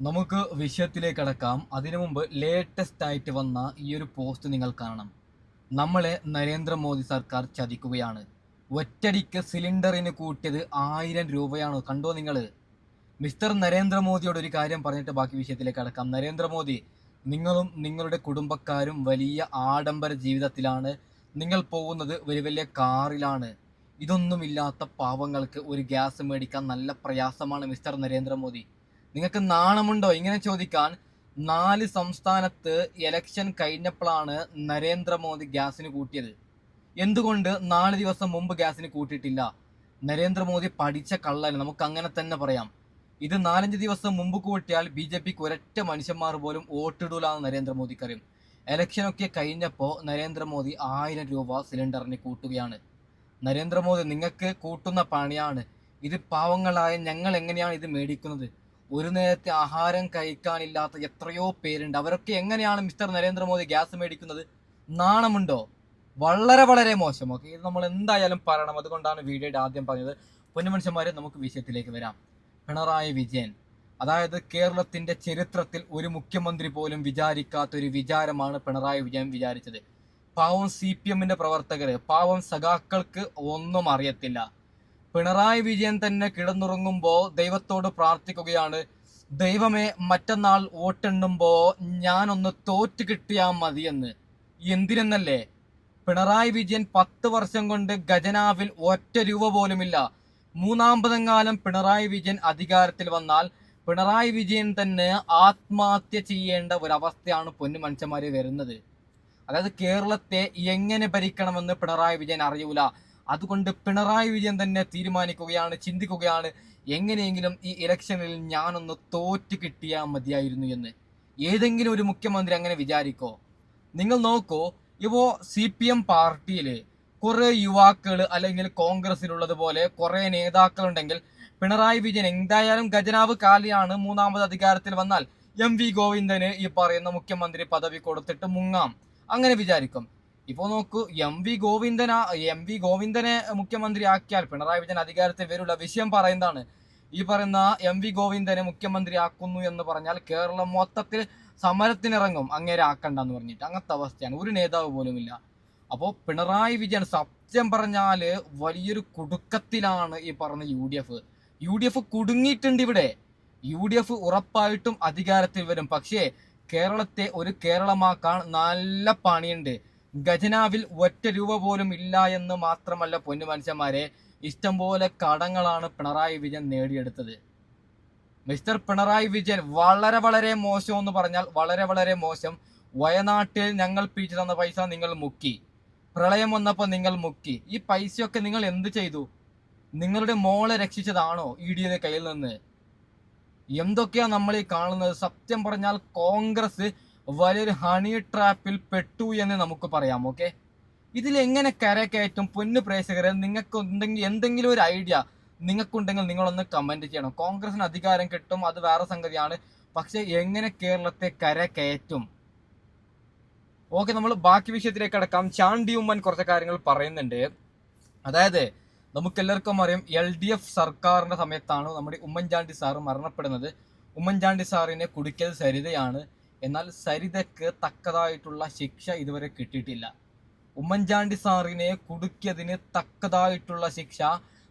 നമുക്ക് വിഷയത്തിലേക്ക് കടക്കാം. അതിനു മുമ്പ് ലേറ്റസ്റ്റ് ആയിട്ട് വന്ന ഈ ഒരു പോസ്റ്റ് നിങ്ങൾ കാണണം. നമ്മളെ നരേന്ദ്രമോദി സർക്കാർ ചതിക്കുകയാണ്. ഒറ്റടിക്ക് സിലിണ്ടറിന് കൂട്ടിയത് 1000 രൂപയാണ്. കണ്ടോ നിങ്ങൾ? മിസ്റ്റർ നരേന്ദ്രമോദിയോട് ഒരു കാര്യം പറഞ്ഞിട്ട് ബാക്കി വിഷയത്തിലേക്ക് കടക്കാം. നരേന്ദ്രമോദി, നിങ്ങളും നിങ്ങളുടെ കുടുംബക്കാരും വലിയ ആഡംബര ജീവിതത്തിലാണ്. നിങ്ങൾ പോകുന്നത് വലിയ വലിയ കാറിലാണ്. ഇതൊന്നുമില്ലാത്ത പാവങ്ങൾക്ക് ഒരു ഗ്യാസ് മേടിക്കാൻ നല്ല പ്രയാസമാണ് മിസ്റ്റർ നരേന്ദ്രമോദി. നിങ്ങൾക്ക് നാണമുണ്ടോ ഇങ്ങനെ ചോദിക്കാൻ? 4 സംസ്ഥാനത്ത് ഇലക്ഷൻ കഴിഞ്ഞപ്പോഴാണ് നരേന്ദ്രമോദി ഗ്യാസിന് കൂട്ടിയത്. എന്തുകൊണ്ട് 4 ദിവസം മുമ്പ് ഗ്യാസിന് കൂട്ടിയിട്ടില്ല? നരേന്ദ്രമോദി പഠിച്ച കള്ളന്, നമുക്ക് അങ്ങനെ തന്നെ പറയാം. ഇത് 4-5 ദിവസം മുമ്പ് കൂട്ടിയാൽ BJPക്ക് ഒരൊറ്റ മനുഷ്യന്മാർ പോലും വോട്ടിടൂലാന്ന് നരേന്ദ്രമോദിക്കറിയും. ഇലക്ഷനൊക്കെ കഴിഞ്ഞപ്പോൾ നരേന്ദ്രമോദി 1000 രൂപ സിലിണ്ടറിന് കൂട്ടുകയാണ്. നരേന്ദ്രമോദി, നിങ്ങൾക്ക് കൂട്ടുന്ന പണിയാണ് ഇത്. പാവങ്ങളായ ഞങ്ങൾ എങ്ങനെയാണ് ഇത് മേടിക്കുന്നത്? ഒരു നേരത്തെ ആഹാരം കഴിക്കാനില്ലാത്ത എത്രയോ പേരുണ്ട്. അവരൊക്കെ എങ്ങനെയാണ് മിസ്റ്റർ നരേന്ദ്രമോദി ഗ്യാസ് മേടിക്കുന്നത്? നാണമുണ്ടോ? വളരെ വളരെ മോശം. ഓക്കെ, ഇത് നമ്മൾ എന്തായാലും പറയണം. അതുകൊണ്ടാണ് വീഡിയോയുടെ ആദ്യം പറഞ്ഞത്. പൊന്നുമനുഷ്യന്മാരെ, നമുക്ക് വിഷയത്തിലേക്ക് വരാം. പിണറായി വിജയൻ, അതായത് കേരളത്തിന്റെ ചരിത്രത്തിൽ ഒരു മുഖ്യമന്ത്രി പോലും വിചാരിക്കാത്തൊരു വിചാരമാണ് പിണറായി വിജയൻ വിചാരിച്ചത്. പാവം CPM പ്രവർത്തകര്, പാവം സഖാക്കൾക്ക് ഒന്നും അറിയത്തില്ല. പിണറായി വിജയൻ തന്നെ കിടന്നുറങ്ങുമ്പോൾ ദൈവത്തോട് പ്രാർത്ഥിക്കുകയാണ്, ദൈവമേ മറ്റന്നാൾ വോട്ടെണ്ണുമ്പോ ഞാനൊന്ന് തോറ്റ് കിട്ടിയാൽ മതിയെന്ന്. എന്തിനെന്നല്ലേ? പിണറായി വിജയൻ 10 വർഷം കൊണ്ട് ഖജനാവിൽ ഒറ്റ രൂപ പോലുമില്ല. മൂന്നാമതെങ്ങാനും പിണറായി വിജയൻ അധികാരത്തിൽ വന്നാൽ പിണറായി വിജയൻ തന്നെ ആത്മഹത്യ ചെയ്യേണ്ട ഒരവസ്ഥയാണ് പൊന്നു മനുഷ്യന്മാരെ വരുന്നത്. അതായത് കേരളത്തെ എങ്ങനെ ഭരിക്കണമെന്ന് പിണറായി വിജയൻ അറിയൂല. അതുകൊണ്ട് പിണറായി വിജയൻ തന്നെ തീരുമാനിക്കുകയാണ്, ചിന്തിക്കുകയാണ്, എങ്ങനെയെങ്കിലും ഈ ഇലക്ഷനിൽ ഞാനൊന്ന് തോറ്റ് കിട്ടിയാൽ മതിയായിരുന്നു എന്ന്. ഏതെങ്കിലും ഒരു മുഖ്യമന്ത്രി അങ്ങനെ വിചാരിക്കോ? നിങ്ങൾ നോക്കൂ, ഇപ്പോൾ CPM പാർട്ടിയിൽ കുറെ യുവാക്കൾ അല്ലെങ്കിൽ കോൺഗ്രസിലുള്ളതുപോലെ കുറെ നേതാക്കളുണ്ടെങ്കിൽ പിണറായി വിജയൻ എന്തായാലും ഖജനാവ് കാലിയാണ്. മൂന്നാമത് അധികാരത്തിൽ വന്നാൽ MV ഗോവിന്ദന് ഈ പറയുന്ന മുഖ്യമന്ത്രി പദവി കൊടുത്തിട്ട് മുങ്ങാം, അങ്ങനെ വിചാരിക്കും. ഇപ്പൊ നോക്കൂ, MV ഗോവിന്ദനെ മുഖ്യമന്ത്രി ആക്കിയാൽ പിണറായി വിജയൻ അധികാരത്തിൽ വരില്ല. വിഷയം പറയുന്നതാണ്, ഈ പറയുന്ന MV ഗോവിന്ദനെ മുഖ്യമന്ത്രി ആക്കുന്നു എന്ന് പറഞ്ഞാൽ കേരളം മൊത്തത്തിൽ സമരത്തിനിറങ്ങും, അങ്ങേരെ ആക്കണ്ടെന്ന് പറഞ്ഞിട്ട്. അങ്ങനത്തെ അവസ്ഥയാണ്. ഒരു നേതാവ് പോലുമില്ല. അപ്പോൾ പിണറായി വിജയൻ സത്യം പറഞ്ഞാല് വലിയൊരു കുടുക്കത്തിലാണ് ഈ പറഞ്ഞ UDF കുടുങ്ങിയിട്ടുണ്ട് ഇവിടെ. UDF ഉറപ്പായിട്ടും അധികാരത്തിൽ വരും. പക്ഷേ കേരളത്തെ ഒരു കേരളമാക്കാൻ നല്ല പണിയുണ്ട്. ഖജനാവിൽ ഒറ്റ രൂപ പോലും ഇല്ല എന്ന് മാത്രമല്ല പൊന്നു മനുഷ്യന്മാരെ, ഇഷ്ടംപോലെ കടങ്ങളാണ് പിണറായി വിജയൻ നേടിയെടുത്തത്. മിസ്റ്റർ പിണറായി വിജയൻ വളരെ വളരെ മോശം എന്ന് പറഞ്ഞാൽ വളരെ വളരെ മോശം. വയനാട്ടിൽ ഞങ്ങൾ പിരിച്ചു തന്ന പൈസ നിങ്ങൾ മുക്കി. പ്രളയം വന്നപ്പോൾ നിങ്ങൾ മുക്കി. ഈ പൈസയൊക്കെ നിങ്ങൾ എന്ത് ചെയ്തു? നിങ്ങളുടെ മോളെ രക്ഷിച്ചതാണോ EDയുടെ കയ്യിൽ നിന്ന്? എന്തൊക്കെയാ നമ്മൾ ഈ കാണുന്നത്? സത്യം പറഞ്ഞാൽ കോൺഗ്രസ് വലിയൊരു ഹണി ട്രാപ്പിൽ പെട്ടു എന്ന് നമുക്ക് പറയാം. ഓക്കെ, ഇതിൽ എങ്ങനെ കരകയറ്റും? പൊന്നു പ്രേക്ഷകരെ, നിങ്ങൾക്ക് എന്തെങ്കിലും ഒരു ഐഡിയ നിങ്ങൾക്കുണ്ടെങ്കിൽ നിങ്ങളൊന്ന് കമന്റ് ചെയ്യണം. കോൺഗ്രസിന് അധികാരം കിട്ടും, അത് വേറെ സംഗതിയാണ്. പക്ഷെ എങ്ങനെ കേരളത്തെ കരകയറ്റും? ഓക്കെ, നമ്മൾ ബാക്കി വിഷയത്തിലേക്ക് കടക്കാം. ചാണ്ടി ഉമ്മൻ കുറച്ച് കാര്യങ്ങൾ പറയുന്നുണ്ട്. അതായത് നമുക്കെല്ലാവർക്കും അറിയാം, LDF സർക്കാരിന്റെ സമയത്താണ് നമ്മുടെ ഉമ്മൻചാണ്ടി സാറ് മരണപ്പെടുന്നത്. ഉമ്മൻചാണ്ടി സാറിനെ കുടുക്കിയത് സരിതയാണ്. എന്നാൽ സരിതയ്ക്ക് തക്കതായിട്ടുള്ള ശിക്ഷ ഇതുവരെ കിട്ടിയിട്ടില്ല. ഉമ്മൻചാണ്ടി സാറിനെ കുടുക്കിയതിന് തക്കതായിട്ടുള്ള ശിക്ഷ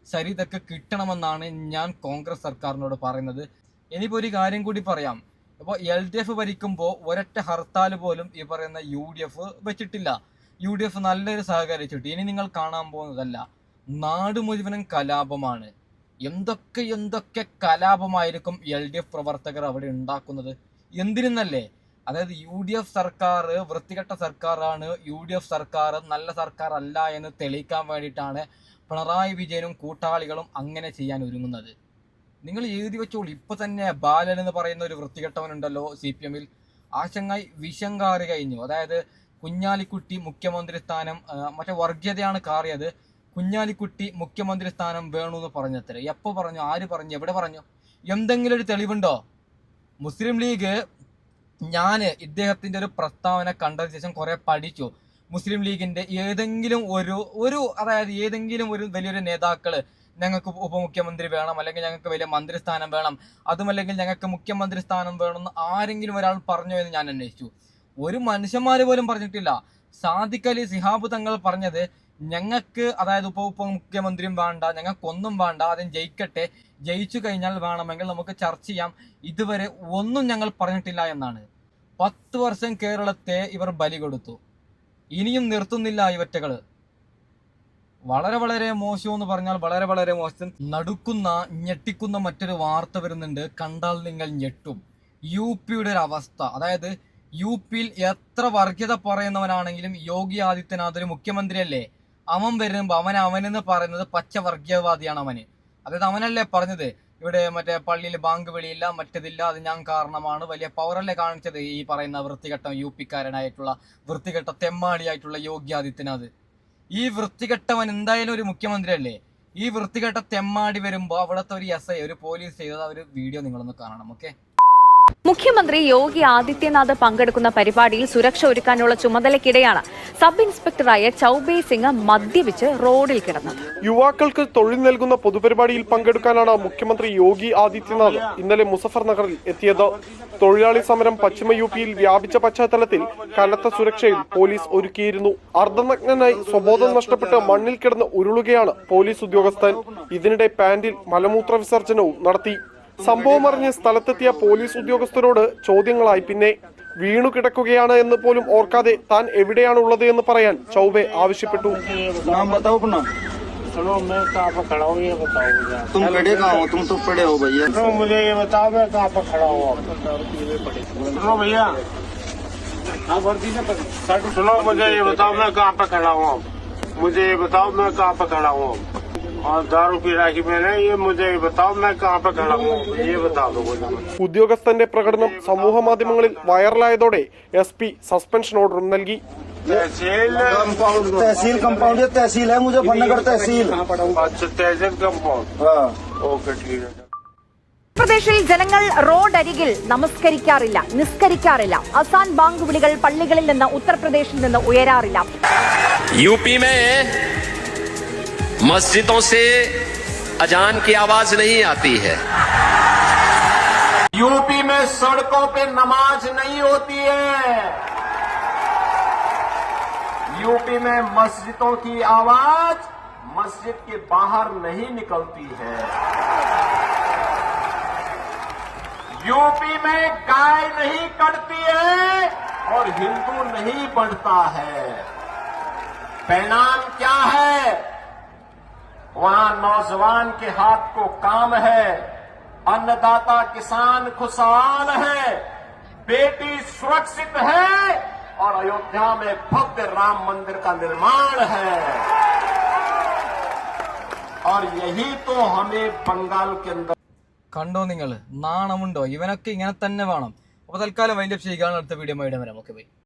സരിതയ്ക്ക് കിട്ടണമെന്നാണ് ഞാൻ കോൺഗ്രസ് സർക്കാരിനോട് പറയുന്നത്. ഇനിയിപ്പോൾ ഒരു കാര്യം കൂടി പറയാം. ഇപ്പോൾ LDF ഭരിക്കുമ്പോൾ ഒരൊറ്റ ഹർത്താൽ പോലും ഈ പറയുന്ന UDF വെച്ചിട്ടില്ല. UDF നല്ലൊരു സഹകരിച്ചിട്ട്. ഇനി നിങ്ങൾ കാണാൻ പോകുന്നതല്ല, നാട് മുഴുവനും കലാപമാണ്. എന്തൊക്കെ കലാപമായിരിക്കും LDF പ്രവർത്തകർ അവിടെ ഉണ്ടാക്കുന്നത്. എന്തിനെന്നല്ലേ? അതായത് UDF സർക്കാർ വൃത്തികെട്ട സർക്കാരാണ്, UDF സർക്കാർ നല്ല സർക്കാർ അല്ല എന്ന് തെളിയിക്കാൻ വേണ്ടിയിട്ടാണ് പിണറായി വിജയനും കൂട്ടാളികളും അങ്ങനെ ചെയ്യാൻ ഒരുങ്ങുന്നത്. നിങ്ങൾ എഴുതി വെച്ചോളൂ. ഇപ്പൊ തന്നെ ബാലൻ എന്ന് പറയുന്ന ഒരു വൃത്തികെട്ടവനുണ്ടല്ലോ CPMൽ, ആശങ്കായി വിഷം കാറി കഴിഞ്ഞു. അതായത് കുഞ്ഞാലിക്കുട്ടി മുഖ്യമന്ത്രി സ്ഥാനം, മറ്റേ വർഗീയതയാണ് കാറിയത്. കുഞ്ഞാലിക്കുട്ടി മുഖ്യമന്ത്രി സ്ഥാനം വേണമെന്ന് പറഞ്ഞത്ര. എപ്പോ പറഞ്ഞു? ആര് പറഞ്ഞു? എവിടെ പറഞ്ഞു? എന്തെങ്കിലും ഒരു തെളിവുണ്ടോ? മുസ്ലിം ലീഗ്, ഞാൻ ഇദ്ദേഹത്തിന്റെ ഒരു പ്രസ്താവന കണ്ടതിന് ശേഷം കുറെ പഠിച്ചു. മുസ്ലിം ലീഗിന്റെ ഏതെങ്കിലും ഒരു അതായത് ഏതെങ്കിലും ഒരു വലിയൊരു നേതാക്കള് ഞങ്ങൾക്ക് ഉപമുഖ്യമന്ത്രി വേണം, അല്ലെങ്കിൽ ഞങ്ങൾക്ക് വലിയ മന്ത്രിസ്ഥാനം വേണം, അതുമല്ലെങ്കിൽ ഞങ്ങൾക്ക് മുഖ്യമന്ത്രി സ്ഥാനം വേണമെന്ന് ആരെങ്കിലും ഒരാൾ പറഞ്ഞോ എന്ന് ഞാൻ അന്വേഷിച്ചു. ഒരു മനുഷ്യന്മാർ പോലും പറഞ്ഞിട്ടില്ല. സാദിഖ് അലി ശിഹാബ് തങ്ങൾ പറഞ്ഞത് ഞങ്ങൾക്ക്, അതായത് ഉപമുഖ്യമന്ത്രിയും വേണ്ട, ഞങ്ങൾക്കൊന്നും വേണ്ട, ആദ്യം ജയിക്കട്ടെ, ജയിച്ചു കഴിഞ്ഞാൽ വേണമെങ്കിൽ നമുക്ക് ചർച്ച ചെയ്യാം, ഇതുവരെ ഒന്നും ഞങ്ങൾ പറഞ്ഞിട്ടില്ല എന്നാണ്. 10 വർഷം കേരളത്തെ ഇവർ ബലി കൊടുത്തു, ഇനിയും നിർത്തുന്നില്ല ഇവറ്റകൾ. വളരെ വളരെ മോശം എന്ന് പറഞ്ഞാൽ വളരെ വളരെ മോശം. നടുക്കുന്ന ഞെട്ടിക്കുന്ന മറ്റൊരു വാർത്ത വരുന്നുണ്ട്, കണ്ടാൽ നിങ്ങൾ ഞെട്ടും. യു പിയുടെ ഒരു അവസ്ഥ, അതായത് യു പിയിൽ എത്ര വർഗീയത പറയുന്നവനാണെങ്കിലും യോഗി ആദിത്യനാഥ് ഒരു മുഖ്യമന്ത്രിയല്ലേ, അവൻ വരുമ്പോൾ അവനെന്ന് പറയുന്നത് പച്ച വർഗീയവാദിയാണ് അവന്. അതായത് അവനല്ലേ പറഞ്ഞത് ഇവിടെ മറ്റേ പള്ളിയിൽ ബാങ്ക് വിളിയില്ല, മറ്റതില്ല, അത് ഞാൻ കാരണമാണ്, വലിയ പവറല്ലേ കാണിച്ചത് ഈ പറയുന്ന വൃത്തികെട്ട യു പിക്കാരനായിട്ടുള്ള വൃത്തികെട്ട തെമ്മാടിയായിട്ടുള്ള യോഗി ആദിത്യനാഥ്. ഈ വൃത്തികെട്ടവൻ എന്തായാലും ഒരു മുഖ്യമന്ത്രി അല്ലേ. ഈ വൃത്തികെട്ട തെമ്മാടി വരുമ്പോൾ അവിടുത്തെ ഒരു SI, ഒരു പോലീസ് ചെയ്തത് ഒരു വീഡിയോ നിങ്ങളൊന്ന് കാണണം. ഓക്കെ. മുഖ്യമന്ത്രി യോഗി ആദിത്യനാഥ് പങ്കെടുക്കുന്ന പരിപാടിയിൽ സുരക്ഷ ഒരുക്കാനുള്ള ചുമതലയ്ക്കിടെയാണ് സബ് ഇൻസ്പെക്ടറായ ചൌബേ സിംഗ് മദ്യപിച്ച് റോഡിൽ കിടന്നത്. യുവാക്കൾക്ക് തൊഴിൽ നൽകുന്ന പൊതുപരിപാടിയിൽ പങ്കെടുക്കാനാണ് മുഖ്യമന്ത്രി യോഗി ആദിത്യനാഥ് ഇന്നലെ മുസഫർ നഗറിൽ എത്തിയത്. തൊഴിലാളി സമരം പശ്ചിമ യുപിയിൽ വ്യാപിച്ച പശ്ചാത്തലത്തിൽ കനത്ത സുരക്ഷയിൽ പോലീസ് ഒരുക്കിയിരുന്നു. അർദ്ധനഗ്നനായി സ്വബോധം നഷ്ടപ്പെട്ട് മണ്ണിൽ കിടന്ന് ഉരുളുകയാണ് പോലീസ് ഉദ്യോഗസ്ഥൻ. ഇതിനിടെ പാന്റിൽ മലമൂത്ര വിസർജനവും നടത്തി. സംഭവം അറിഞ്ഞ് സ്ഥലത്തെത്തിയ പോലീസ് ഉദ്യോഗസ്ഥരോട് ചോദ്യങ്ങളായി. പിന്നെ വീണു കിടക്കുകയാണ് എന്ന് പോലും ഓർക്കാതെ താൻ എവിടെയാണ് ഉള്ളത് എന്ന് പറയാൻ ചൌബേ ആവശ്യപ്പെട്ടു. ഉദ്യോഗസ്ഥന്റെ പ്രകടനം സമൂഹ മാധ്യമങ്ങളിൽ വൈറലായതോടെ SP സസ്പെൻഷൻ ഓർഡറും നൽകി. तहसील कंपाउंड तहसील है मुजफ्फरनगर तहसील। अच्छा तहसील कंपाउंड। हाँ ओके ठीक है. ഉത്തർപ്രദേശിൽ ജനങ്ങൾ റോഡരികിൽ നമസ്കരിക്കാറില്ല, നിസ്കരിക്കാറില്ല. അസാൻ ബാങ്ക് വിളികൾ പള്ളികളിൽ നിന്ന് ഉത്തർപ്രദേശിൽ നിന്ന് ഉയരാറില്ല. यूपी में मस्जिदों से अजान की आवाज नहीं आती है. यूपी में सड़कों पे नमाज नहीं होती है. यूपी में मस्जिदों की आवाज मस्जिद के बाहर नहीं निकलती है. यूपी में गाय नहीं कटती है और हिंदू नहीं बढ़ता है. परिणाम क्या है? वहां नौजवान के हाथ को काम है, अन्नदाता किसान खुशहाल है, बेटी सुरक्षित है और अयोध्या में भव्य राम मंदिर का निर्माण है. और यही तो हमें बंगाल के अंदर. കണ്ടോ നിങ്ങൾ? നാണമുണ്ടോ? ഇവനൊക്കെ ഇങ്ങനെ തന്നെ വേണം. അപ്പോൾ തൽക്കാലം വൈൻഡപ്പ് ചെയ്യുകയാണ്. അടുത്ത വീഡിയോ വരാം. Okay bye.